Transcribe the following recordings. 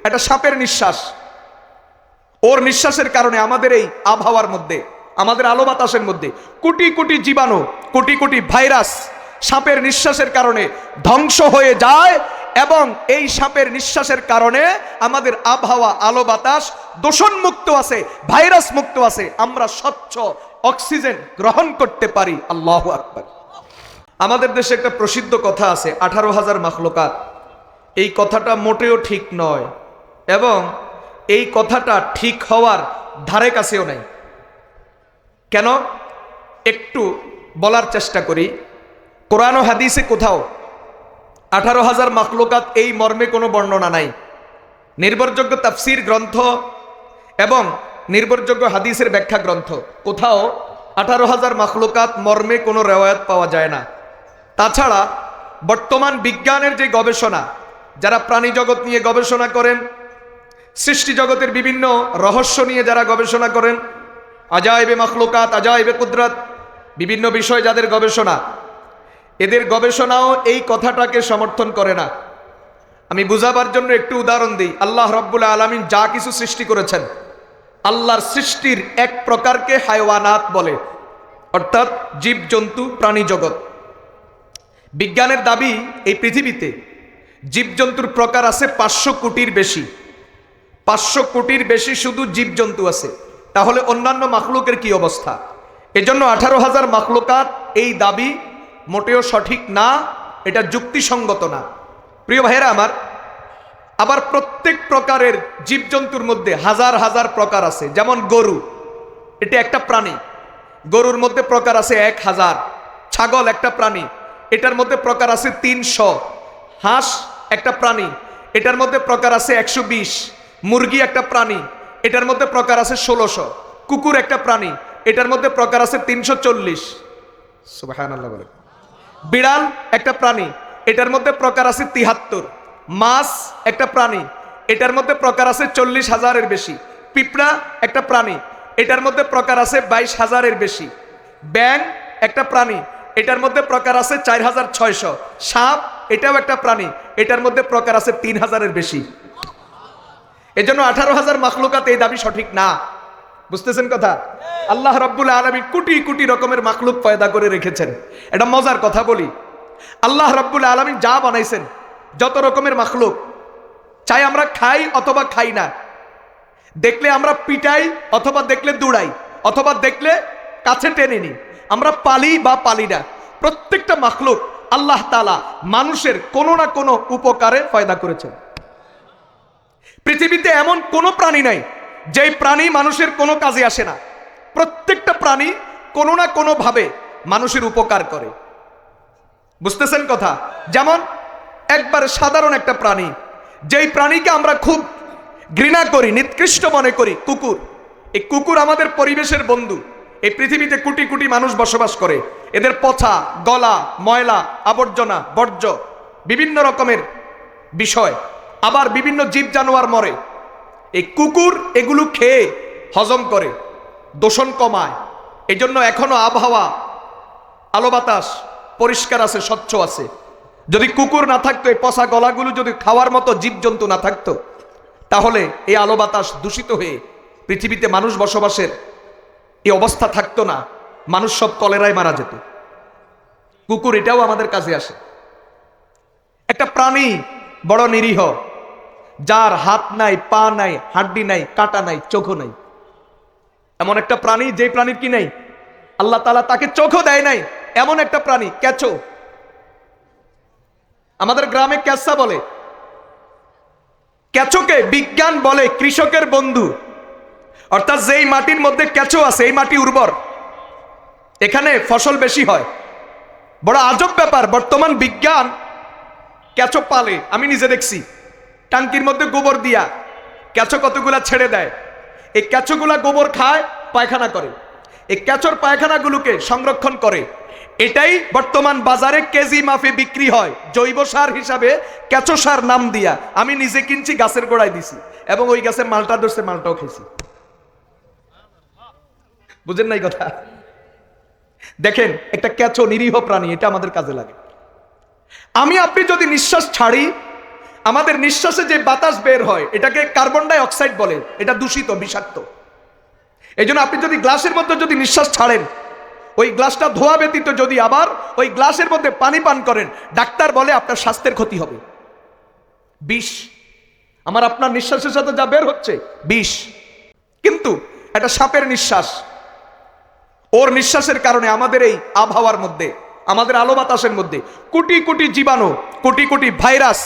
একটা সাপের নিঃশ্বাস, ওর নিঃশ্বাসের কারণে আমাদের এই আবহাওয়ার মধ্যে, আমাদের আলো বাতাসের মধ্যে কোটি কোটি জীবাণু, কোটি কোটি ভাইরাস সাপের নিঃশ্বাসের কারণে ধ্বংস হয়ে যায়। এবং এই সাপের নিঃশ্বাসের কারণে আমাদের আবহাওয়া, আলো বাতাস দূষণ মুক্ত আছে, ভাইরাস মুক্ত আছে, আমরা স্বচ্ছ অক্সিজেন গ্রহণ করতে পারি। আল্লাহু আকবার। আমাদের দেশে একটা প্রসিদ্ধ কথা আছে, 18,000 মাখলুকাত। এই কথাটা মোটেও ঠিক নয় এবং এই কথাটা ঠিক হওয়ার ধারে কাছেও নাই। কেন? একটু বলার চেষ্টা করি। কোরআন ও হাদিসে কোথাও 18,000 মাখলুকাত এই মর্মে কোনো বর্ণনা নাই। নির্ভরযোগ্য তাফসীর গ্রন্থ এবং নির্ভরযোগ্য হাদিসের ব্যাখ্যা গ্রন্থ কোথাও 18,000 মাখলুকাত মর্মে কোনো রেওয়ায়াত পাওয়া যায় না। তাছাড়া বর্তমান বিজ্ঞানের যে গবেষণা, যারা প্রাণী জগৎ নিয়ে গবেষণা করেন, সৃষ্টি জগতের বিভিন্ন রহস্য নিয়ে যারা গবেষণা করেন, আজাইবে মাখলুকাত, আজাইবে কুদরত, বিভিন্ন বিষয় যাদের গবেষণা, এদের গবেষণাও এই কথাটাকে সমর্থন করে না। আমি বুঝাবার জন্য একটু উদাহরণ দিই। আল্লাহ রাব্বুল আলামিন যা কিছু সৃষ্টি করেছেন, আল্লাহর সৃষ্টির এক প্রকারকে হায়ওয়ানাত বলে, অর্থাৎ জীবজন্তু, প্রাণী জগৎ। বিজ্ঞানের দাবি এই পৃথিবীতে জীবজন্তুর প্রকার আছে 500 কোটির বেশি। 500 কোটির বেশি শুধু জীবজন্তু আছে। তাহলে অন্যান্য মাখলুকের কি অবস্থা? এজন্য 18,000 মাখলুকাত এই দাবি মোটেও সঠিক না, এটা যুক্তিসঙ্গত না। প্রিয় ভাইয়েরা আমার, আবার প্রত্যেক প্রকারের জীবজন্তুর মধ্যে হাজার হাজার প্রকার আছে। যেমন গরু, এটা একটা প্রাণী, গরুর মধ্যে প্রকার আছে 1000। ছাগল একটা প্রাণী, এটার মধ্যে প্রকার আছে 300। হাঁস একটা প্রাণী, এটার মধ্যে প্রকার আছে 120। মুরগি একটা প্রাণী, এটার মধ্যে প্রকার আছে 1600। কুকুর একটা প্রাণী, এটার মধ্যে প্রকার আছে 340। সুবহানাল্লাহ বলে। বিড়াল একটা প্রাণী, এটার মধ্যে প্রকার আছে 73। মাছ একটা প্রাণী, এটার মধ্যে প্রকার আছে 40,000-এর বেশি। পিঁপড়া একটা প্রাণী, এটার মধ্যে প্রকার আছে 22,000-এর বেশি। ব্যাঙ একটা প্রাণী, এটার মধ্যে প্রকার আছে 4,600। সাপ এটাও একটা প্রাণী, এটার মধ্যে প্রকার আছে 3,000-এর বেশি। এজন্য 18,000 মাখলুকাত এই দাবি সঠিক না। বুঝতেছেন কথা? আল্লাহ রাব্বুল আলামিন কোটি কোটি রকমের মাখলুক পয়দা করে রেখেছেন। এটা মজার কথা বলি, আল্লাহ রাব্বুল আলামিন যা বানাইছেন, যত রকমের মাখলুক, চাই আমরা খাই অথবা খাই না, দেখলে আমরা পিটাই অথবা দেখলে দৌড়াই অথবা দেখলে কাছে টেনে নিই, আমরা পালি বা পালি না, প্রত্যেকটা মাখলুক আল্লাহ তাআলা মানুষের কোনো না কোনো উপকারে পয়দা করেছেন। পৃথিবীতে এমন কোনো প্রাণী নাই যেই প্রাণী মানুষের কোনো কাজে আসে না। প্রত্যেকটা প্রাণী কোনো না কোনো ভাবে মানুষের উপকার করে। বুঝতেছেন কথা? যেমন একবার সাধারণ একটা প্রাণী, যেই প্রাণীকে আমরা খুব ঘৃণা করি, নিকৃষ্ট মনে করি, কুকুর। এই কুকুর আমাদের পরিবেশের বন্ধু। এই পৃথিবীতে কোটি কোটি মানুষ বসবাস করে। এদের পচা গলা, ময়লা, আবর্জনা, বর্জ্য, বিভিন্ন রকমের বিষয়, আবার বিভিন্ন জীব জানোয়ার মরে। এই কুকুর এগুলো খেয়ে হজম করে, দূষণ কমায়। এই জন্য এখনো আবহাওয়া, আলো বাতাস পরিষ্কার আছে, স্বচ্ছ আছে। যদি কুকুর না থাকতো, এই পচা গলাগুলো যদি খাওয়ার মতো জীবজন্তু না থাকতো, তাহলে এই আলো বাতাস দূষিত হয়ে পৃথিবীতে মানুষ বসবাসের এই অবস্থা থাকতো না। মানুষ সব কলেরায় মারা যেত। কুকুর এটাও আমাদের কাছে আসে। একটা প্রাণী বড় নিরীহ, যার হাত নাই, পা নাই, হাড্ডি নাই, কাটা নাই, চোখও নাই। এমন একটা প্রাণী, যে প্রাণীর কি নাই, আল্লাহ তাআলা তাকে চোখও দেয় নাই, এমন একটা প্রাণী কেঁচো। আমাদের গ্রামে কেঁচা বলে। কেঁচোকে বিজ্ঞান বলে কৃষকের বন্ধু। অর্থাৎ যেই মাটির মধ্যে কেঁচো আছে, এই মাটি উর্বর, এখানে ফসল বেশি হয়। বড় আজব ব্যাপার, বর্তমান বিজ্ঞান কেঁচো পালে। আমি নিজে দেখছি, টাঙ্কির মধ্যে গোবর দিয়া কেঁচো কতগুলা ছেড়ে দেয়। এই কেঁচোগুলা গোবর খায়, পায়খানা করে। এই কেঁচোর পায়খানাগুলোকে সংরক্ষণ করে। এটাই বর্তমান বাজারে কেজি মাফে বিক্রি হয় জৈব সার হিসাবে, কেঁচো সার নাম দিয়া। আমি নিজে কিনছি, গাছের গোড়ায় দিছি, এবং ওই গাছের মালটা ধরছে, মালটাও খেয়েছি। বুঝেন নাই কথা? দেখেন, একটা কেঁচো নিরীহ প্রাণী, এটা আমাদের কাজে লাগে। আমি আপনি যদি নিঃশ্বাস ছাড়ি, আমাদের নিঃশ্বাসে যে বাতাস বের হয় এটাকে কার্বন ডাই অক্সাইড বলে, এটা দূষিত, বিষাক্ত। এই জন্য আপনি যদি গ্লাসের মধ্যে যদি নিঃশ্বাস ছাড়েন, ওই গ্লাসটা ধোয়া ব্যতীত যদি আবার ওই গ্লাসের মধ্যে পানি পান করেন, ডাক্তার বলে আপনার স্বাস্থ্যের ক্ষতি হবে। বিষ, আমার আপনার নিঃশ্বাসের সাথে যা বের হচ্ছে বিষ। কিন্তু একটা সাপের নিঃশ্বাস, ওর নিঃশ্বাসের কারণে আমাদের এই আবহাওয়ার মধ্যে, আমাদের আলো বাতাসের মধ্যে কোটি কোটি জীবাণু, কোটি কোটি ভাইরাস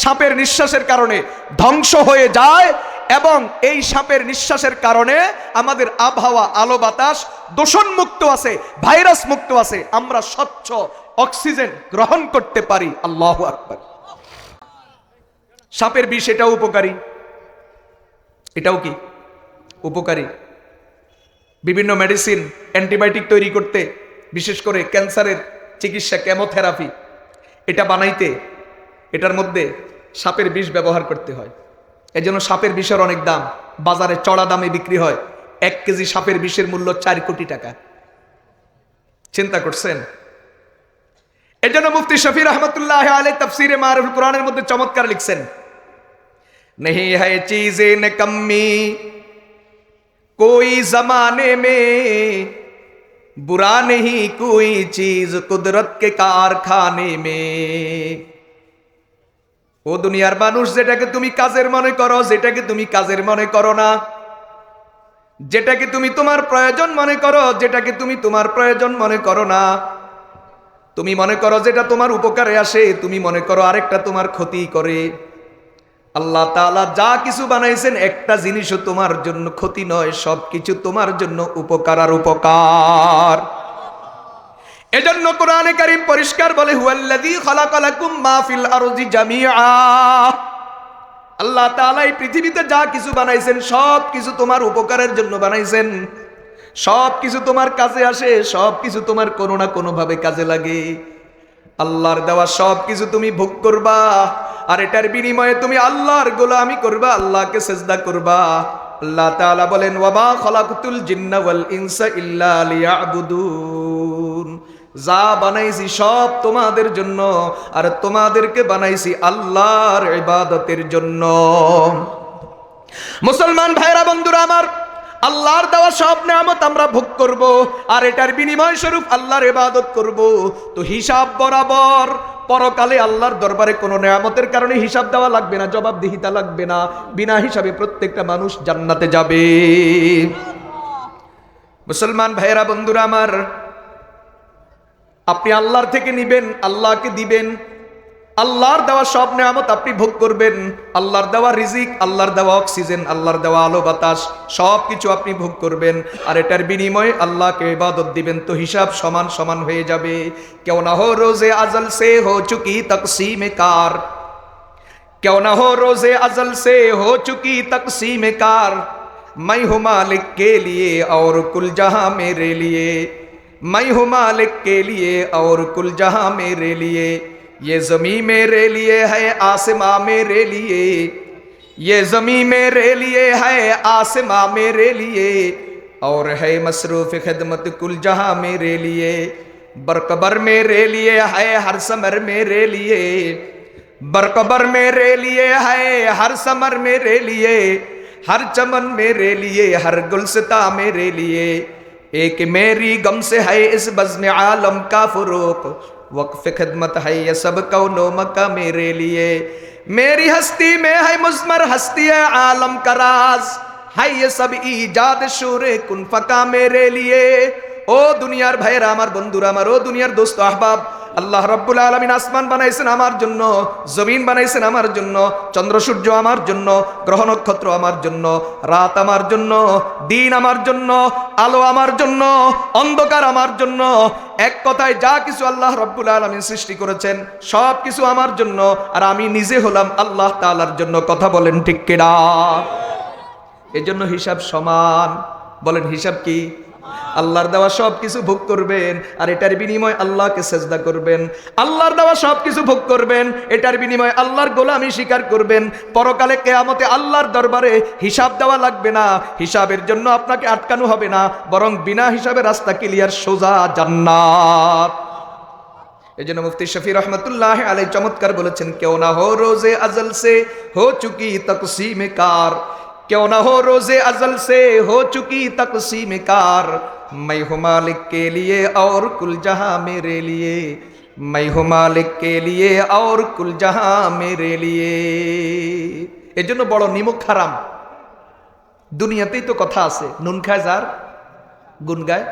সাপের নিঃশ্বাসের কারণে ধ্বংস হয়ে যায়। এবং এই সাপের নিঃশ্বাসের কারণে আমাদের আবহাওয়া, আলো বাতাস দূষণ মুক্ত আছে, ভাইরাস মুক্ত আছে, আমরা স্বচ্ছ অক্সিজেন গ্রহণ করতে পারি। আল্লাহু আকবার। সাপের বিষ এটাও উপকারী, এটাও কি উপকারী। বিভিন্ন মেডিসিন, অ্যান্টিবায়োটিক তৈরি করতে, বিশেষ করে ক্যান্সারের চিকিৎসা, কেমোথেরাপি, এটা বানাইতে এটার মধ্যে সাপের বিষ ব্যবহার করতে হয়। এজন্য সাপের বিষের অনেক দাম, বাজারে চড়া দামে বিক্রি হয়। 1 কেজি সাপের বিষের মূল্য 4 কোটি টাকা। চিন্তা করছেন? এজন্য মুফতি শফি রহমতুল্লাহ আলাইহি তাফসীরে মারিফুল কুরআনের মধ্যে চমৎকার লিখছেন, नहीं है चीज़ें न कमी कोई जमाने में, बुरा नहीं कोई चीज कुदरत के कारखाने में। ও দুনিয়ার মানুষ, যেটাকে তুমি কাজের মনে করো, যেটাকে তুমি কাজের মনে করো না, যেটাকে তুমি তোমার প্রয়োজন মনে করো, যেটাকে তুমি তোমার প্রয়োজন মনে করো না, তুমি মনে করো যেটা তোমার উপকারে আসে, তুমি মনে করো আরেকটা তোমার ক্ষতি করে। আল্লাহ তাআলা যা কিছু বানাইছেন একটা জিনিসও তোমার জন্য ক্ষতি নয়, সবকিছু তোমার জন্য উপকার আর উপকার। এজন্য কোরআনে কারীম পরিষ্কার বলে, হুয়াল্লাযী খালাকালাকুম মা ফিল আরদি জামিআ। আল্লাহ তাআলা এই পৃথিবীতে যা কিছু বানাইছেন সব কিছু তোমার উপকারের জন্য বানাইছেন, সব কিছু তোমার কাজে আসে, সব কিছু তোমার কোনো না কোনো ভাবে কাজে লাগে। আল্লাহর দেওয়া সব কিছু তুমি ভোগ করবা, আর এটার বিনিময়ে তুমি আল্লাহর গোলামি করবা, আল্লাহকে সিজদা করবা। আল্লাহ তাআলা বলেন, ওয়া মা খালাকতুল জিন্না ওয়াল ইনসা ইল্লা লিয়াবুদুন। যা বানাইছি সব তোমাদের জন্য, আর তোমাদেরকে বানাইছি আল্লাহর ইবাদতের জন্য। মুসলমান ভাইরা, বন্ধুরা আমার, আল্লাহর দেওয়া সব নিয়ামত আমরা ভোগ করব, আর এটার বিনিময় স্বরূপ আল্লাহর ইবাদত করব। তো হিসাব বরাবর পরকালে আল্লাহর দরবারে কোনো নিয়ামতের কারণে হিসাব দেওয়া লাগবে না, জবাবদিহিতা লাগবে না। বিনা হিসাবে প্রত্যেকটা মানুষ জান্নাতে যাবে। মুসলমান ভাইয়েরা, বন্ধুরা আমার, আপনি আল্লাহর থেকে নিবেন, আল্লাহকে দিবেন। আল্লাহর দেওয়া সব নিয়ামত আপনি ভোগ করবেন। আল্লাহর দেওয়া রিজিক, আল্লাহর দেওয়া অক্সিজেন, আল্লাহর দেওয়া আলো বাতাস, সব কিছু আপনি ভোগ করবেন, আর এটার বিনিময়ে আল্লাহকে ইবাদত দিবেন। তো হিসাব সমান সমান হয়ে যাবে। কেউ না হো রোজে আজল সে হো চুকি তকসীমে কার, কেউ না হো রোজে আজল সে হো চুকি তকসীমে কার। मैं हूं मालिक के लिए और कुल जहां मेरे लिए, मैं हूं मालिक के लिए और कुल जहां मेरे लिए। ये ज़मीं मेरे लिए है, आसमां मेरे लिए, ये ज़मीं मेरे लिए है, आसमां मेरे लिए, और है मसरूफ़ खिदमत कुल जहां मेरे लिए। बरकबर मेरे लिए है, हर समर मेरे लिए, बरकबर मेरे लिए है, हर समर मेरे लिए, हर चमन मेरे लिए, हर गुलसिता मेरे लिए। एक मेरी गम से है इस बज़्म आलम का फ़ुरूक़, वक़्फ़ खिदमत है ये सब कौनो मक्का मेरे लिए। मेरी हस्ती में है मुज़मर हस्ती आलम का राज, है ये सब ईजाद शूरे कुन फ़का मेरे लिए। ओ दुनियार भाईरा आमार, बंधुरा आमार, ओ दुनियार दोस्त अहबाब, আল্লাহ রাব্বুল আলামিন আসমান বানাইছেন আমার জন্য, জমিন বানাইছেন আমার জন্য, চন্দ্র সূর্য আমার জন্য, গ্রহ নক্ষত্র আমার জন্য, রাত আমার জন্য, দিন আমার জন্য, আলো আমার জন্য, অন্ধকার আমার জন্য। এক কথায় যা কিছু আল্লাহ রাব্বুল আলামিন সৃষ্টি করেছেন সব কিছু আমার জন্য, আর আমি নিজে হলাম আল্লাহ তাআলার জন্য। কথা বলেন ঠিক কিনা? এজন্য হিসাব সমান। বলেন হিসাব কি? আল্লাহর দেওয়া সব কিছু ভোগ করবেন, আর এটার বিনিময়ে আল্লাহকে সেজদা করবেন। আল্লাহর দেওয়া সব কিছু ভোগ করবেন, এটার বিনিময়ে আল্লাহর গোলামি স্বীকার করবেন। পরকালে কিয়ামতে আল্লাহর দরবারে হিসাব দেওয়া লাগবে না, হিসাবের জন্য আপনাকে আটকানো হবে না, বরং বিনা হিসাবে রাস্তা ক্লিয়ার, সোজা জান্নাত। এই জন্য মুফতি শফি রহমতুল্লাহ আলাইহি চমৎকার বলেছেন, কেউ না হো রোজে আজল সে হো চুকি তকসীম কার, क्यों ना हो रोजे अजल से हो चुकी तकसीम कार, मैं हूँ मालिक के लिए और कुल जहां मेरे लिए, मैं हूँ मालिक के लिए और कुल जहां मेरे लिए। এজন্য বড় নিমক হারাম। দুনিয়াতেই তো কথা আছে, নুন খায় যার গুণ গায়